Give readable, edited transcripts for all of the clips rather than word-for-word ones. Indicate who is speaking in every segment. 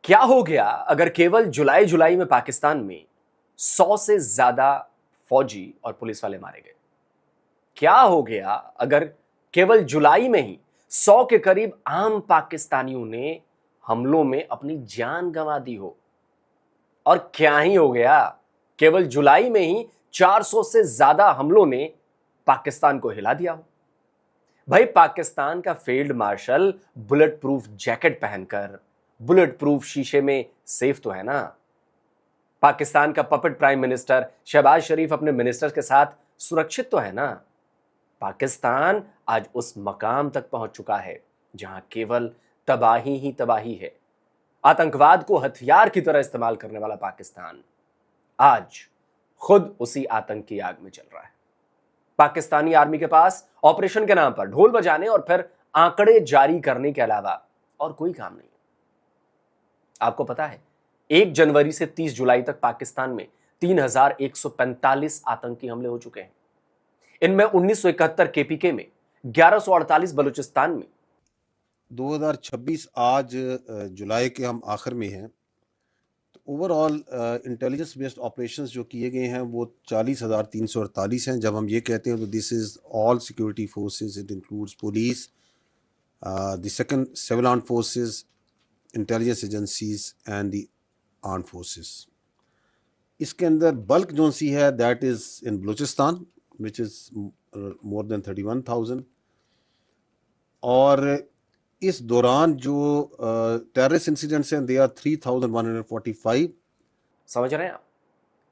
Speaker 1: क्या हो गया अगर केवल जुलाई जुलाई में पाकिस्तान में 100 से ज्यादा फौजी और पुलिस वाले मारे गए? क्या हो गया अगर केवल जुलाई में ही 100 के करीब आम पाकिस्तानियों ने हमलों में अपनी जान गंवा दी हो? और क्या ही हो गया केवल जुलाई में ही 400 से ज्यादा हमलों ने पाकिस्तान को हिला दिया हो? भाई, पाकिस्तान का field marshal bullet proof jacket पहनकर बुलेट प्रूफ शीशे में सेफ तो है ना। पाकिस्तान का पपेट प्राइम मिनिस्टर शहबाज शरीफ अपने मिनिस्टर्स के साथ सुरक्षित तो है ना। पाकिस्तान आज उस मकाम तक पहुंच चुका है जहां केवल तबाही ही तबाही है। आतंकवाद को हथियार की तरह इस्तेमाल करने वाला पाकिस्तान आज खुद उसी आतंक की आग में चल रहा है। पाकिस्तानी आर्मी के पास ऑपरेशन के नाम पर ढोल बजाने और फिर आंकड़े जारी करने के अलावा और कोई काम नहीं। आपको पता है 1 जनवरी से 30 जुलाई तक पाकिस्तान में 3145 आतंकी हमले हो चुके हैं। इनमें 1971 केपीके में, 1148 बलूचिस्तान में।
Speaker 2: 2026 आज जुलाई के हम आखिर में हैं, तो ओवरऑल इंटेलिजेंस बेस्ड ऑपरेशंस जो किए गए हैं वो 40,348 हैं। जब हम ये कहते हैं तो this is all security forces, it includes police, the second civil armed forces, intelligence agencies and the armed forces. इसके अंदर बल्क जो सी है that is in Balochistan which is more than 31,000। और इस दौरान जो टेररिस्ट इंसिडेंट्स हैं दे आर 3,145।
Speaker 1: समझ रहे हैं आप?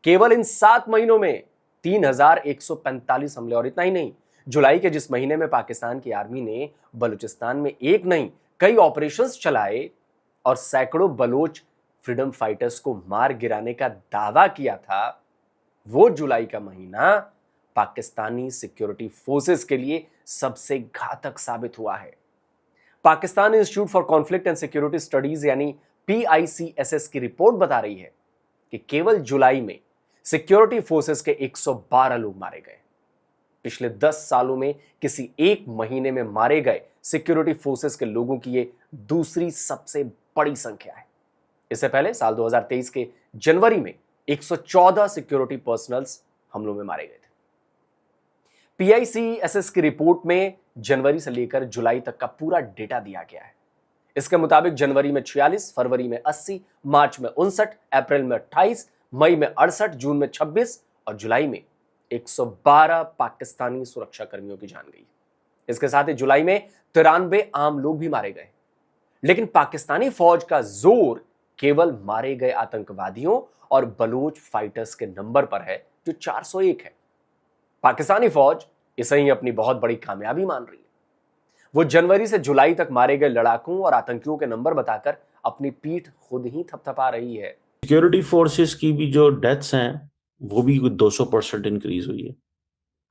Speaker 1: केवल इन 7 महीनों में 3,145 हमले। और इतना ही नहीं, जुलाई के जिस महीने में पाकिस्तान की आर्मी ने बलूचिस्तान में एक नहीं कई ऑपरेशंस चलाए और सैकड़ों बलोच फ्रीडम फाइटर्स को मार गिराने का दावा किया था, वो जुलाई का महीना पाकिस्तानी सिक्योरिटी फोर्सेस के लिए सबसे घातक साबित हुआ है। Pakistan institute for conflict and security studies यानी PICSS की रिपोर्ट बता रही है कि केवल जुलाई में सिक्योरिटी फोर्सेस के 112 लोग मारे गए। पिछले 10 सालों में किसी एक महीने में मारे गए सिक्योरिटी फोर्सेस के लोगों की ये दूसरी सबसे बड़ी संख्या है। इससे पहले साल 2023 के जनवरी में 114 सिक्योरिटी पर्सनल्स हमलों में मारे गए थे। PICSS की रिपोर्ट में जनवरी से लेकर जुलाई तक का पूरा डेटा दिया गया है। इसके मुताबिक जनवरी में 46, फरवरी में 80, मार्च में 59, अप्रैल में 28, मई में 68, जून में 26 और जुलाई में 112 पाकिस्तानी सुरक्षा कर्मियों की जान गई। इसके साथ ही जुलाई में 93 आम लोग भी मारे गए। लेकिन पाकिस्तानी फौज का जोर केवल मारे गए आतंकवादियों और बलूच फाइटर्स के नंबर पर है जो 401 है। पाकिस्तानी फौज इसे ही अपनी बहुत बड़ी कामयाबी मान रही है। वो जनवरी से जुलाई तक मारे गए लड़ाकों और आतंकियों के नंबर बताकर अपनी पीठ खुद ही थपथपा रही है।
Speaker 3: सिक्योरिटी फोर्सेस की भी जो डेथ्स हैं वो भी 200% इंक्रीज हुई है।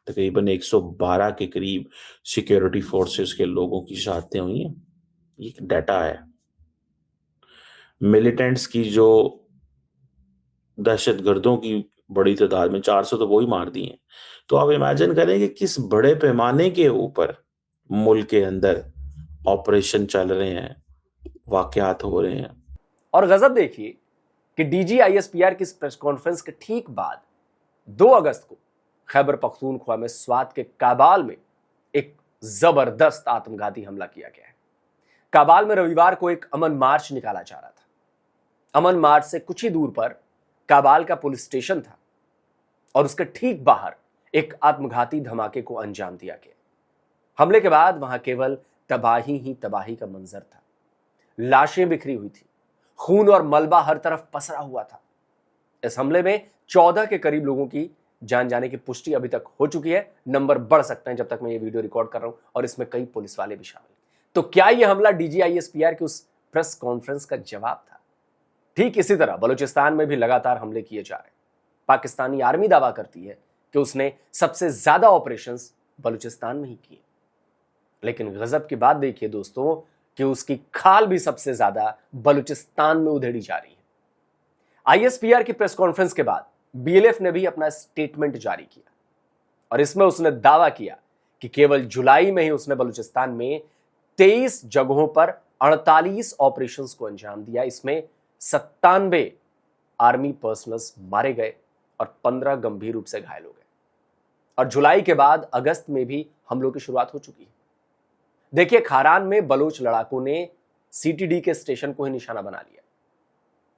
Speaker 3: तकरीबन 112 के करीब सिक्योरिटी फोर्सेस के लोगों की शहादतें हुई हैं। ये डाटा है। मिलिटेंट्स की जो दहशतगर्दों की बड़ी तादाद में 400 तो वो ही मार दी हैं। तो आप इमेजिन करें कि किस बड़े पैमाने के ऊपर मुल्क के अंदर ऑपरेशन चल रहे हैं, वाकयात हो रहे हैं।
Speaker 1: और गजब देखिए कि DG-ISPR की प्रेस कॉन्फ्रेंस के ठीक बाद 2 अगस्त को खैबर पख्तूनख्वा में स्वात के काबाल में एक जबरदस्त आत्मघाती हमला किया गया है। काबाल में रविवार को एक अमन मार्च निकाला जा रहा था। अमन मार्च से कुछ ही दूर पर काबाल का पुलिस स्टेशन था और उसके ठीक बाहर एक आत्मघाती धमाके को अंजाम दिया गया। हमले के बाद वहां केवल तबाही ही तबाही का मंजर था। लाशें बिखरी हुई थी, खून और मलबा हर तरफ पसरा हुआ था। इस हमले में 14 के करीब लोगों की जान जाने की पुष्टि अभी तक हो चुकी है। नंबर बढ़ सकते हैं जब तक मैं ये वीडियो रिकॉर्ड कर रहा हूं, और इसमें कई पुलिस वाले भी शामिल। तो क्या यह हमला DG-ISPR की उस प्रेस कॉन्फ्रेंस का जवाब था? ठीक इसी तरह बलूचिस्तान में भी लगातार हमले किए जा रहे हैं। पाकिस्तानी आर्मी दावा करती है कि उसने सबसे ज्यादा ऑपरेशंस बलूचिस्तान में ही किए। लेकिन गजब की बात देखिए दोस्तों कि उसकी खाल भी सबसे ज्यादा बलूचिस्तान में उधेड़ी जा रही है। ISPR की प्रेस कॉन्फ्रेंस के बाद BLF ने भी अपना स्टेटमेंट जारी किया और इसमें उसने दावा किया कि केवल जुलाई में ही उसने बलूचिस्तान में 23 जगहों पर 48 ऑपरेशंस को अंजाम दिया। इसमें 97 आर्मी पर्सनल्स मारे गए और 15 गंभीर रूप से घायल हो गए। और जुलाई के बाद अगस्त में भी हमलों की शुरुआत हो चुकी है। देखिए, खारान में बलोच लड़ाकों ने सीटीडी के स्टेशन को ही निशाना बना लिया।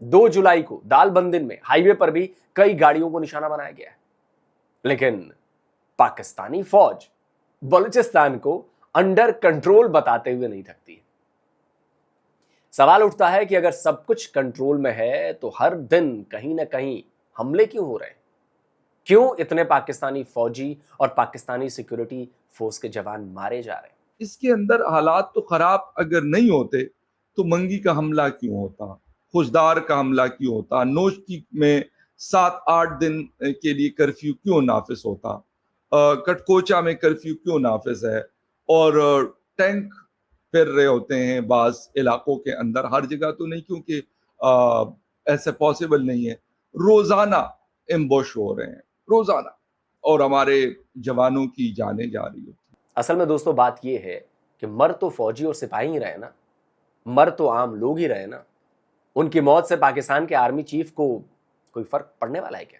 Speaker 1: 2 जुलाई को दालबंदिन में हाईवे पर भी कई गाड़ियों को निशाना बनाया गया है। लेकिन पाकिस्तानी फौज बलूचिस्तान को अंडर कंट्रोल बताते हुए नहीं थकती है। सवाल उठता है कि अगर सब कुछ कंट्रोल में है तो हर दिन कहीं ना कहीं हमले क्यों हो रहे हैं? क्यों इतने पाकिस्तानी फौजी और पाकिस्तानी सिक्योरिटी फोर्स के जवान मारे जा रहे हैं?
Speaker 4: इसके अंदर हालात तो खराब अगर नहीं होते तो मंगी का हमला क्यों होता, खुशदार का हमला क्यों होता, नोशकी में 7-8 दिन के लिए कर्फ्यू क्यों नाफिज होता, कटकोचा में कर्फ्यू क्यों नाफिज है, और टैंक फिर रहे होते हैं बाज इलाकों के अंदर, हर जगह तो नहीं क्योंकि ऐसे पॉसिबल नहीं है। रोजाना एम्बुश हो रहे हैं, रोजाना, और हमारे जवानों की जानें जा रही होती।
Speaker 1: असल में दोस्तों बात यह है कि मर तो फौजी और सिपाही ही रहे ना, मर तो आम लोग ही रहे ना। उनकी मौत से पाकिस्तान के आर्मी चीफ को कोई फर्क पड़ने वाला है क्या?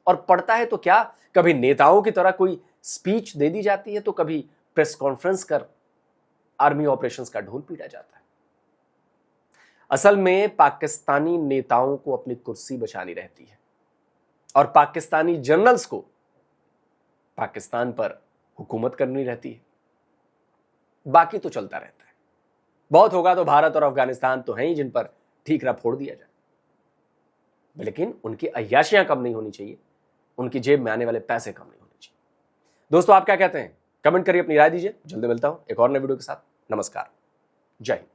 Speaker 1: और पड़ता है तो क्या कभी नेताओं की तरह कोई स्पीच दे दी जाती है, तो कभी प्रेस कॉन्फ्रेंस कर आर्मी ऑपरेशंस का ढोल पीटा जाता है। असल में पाकिस्तानी नेताओं को अपनी कुर्सी बचानी रहती है और पाकिस्तानी जनरल्स को पाकिस्तान पर हुकूमत करनी रहती है। बाकी तो चलता रहता है। बहुत होगा तो भारत और अफगानिस्तान तो हैं ही जिन पर ठीकरा फोड़ दिया जाए, लेकिन उनकी अय्याशियां कम नहीं होनी चाहिए, उनकी जेब में आने वाले पैसे कम नहीं होने चाहिए। दोस्तों, आप क्या कहते हैं? कमेंट करिए, अपनी राय दीजिए। जल्दी मिलता हूं एक और नए वीडियो के साथ। नमस्कार, जय हिंद।